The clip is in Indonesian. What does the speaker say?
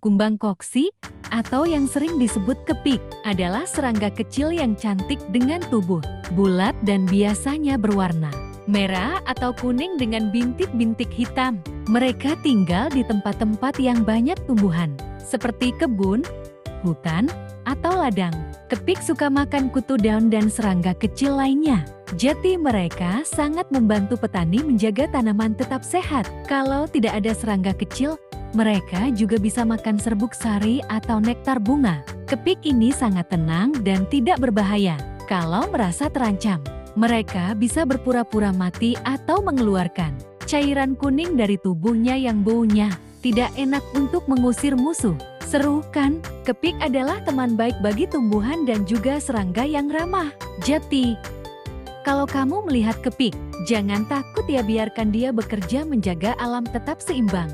Kumbang koksi, atau yang sering disebut kepik, adalah serangga kecil yang cantik dengan tubuh bulat dan biasanya berwarna merah atau kuning dengan bintik-bintik hitam. Mereka tinggal di tempat-tempat yang banyak tumbuhan, seperti kebun, hutan, atau ladang. Kepik suka makan kutu daun dan serangga kecil lainnya. Jadi mereka sangat membantu petani menjaga tanaman tetap sehat. Kalau tidak ada serangga kecil, mereka juga bisa makan serbuk sari atau nektar bunga. Kepik ini sangat tenang dan tidak berbahaya. Kalau merasa terancam, mereka bisa berpura-pura mati atau mengeluarkan cairan kuning dari tubuhnya yang baunya tidak enak untuk mengusir musuh. Seru kan? Kepik adalah teman baik bagi tumbuhan dan juga serangga yang ramah. Jadi, kalau kamu melihat kepik, jangan takut ya, biarkan dia bekerja menjaga alam tetap seimbang.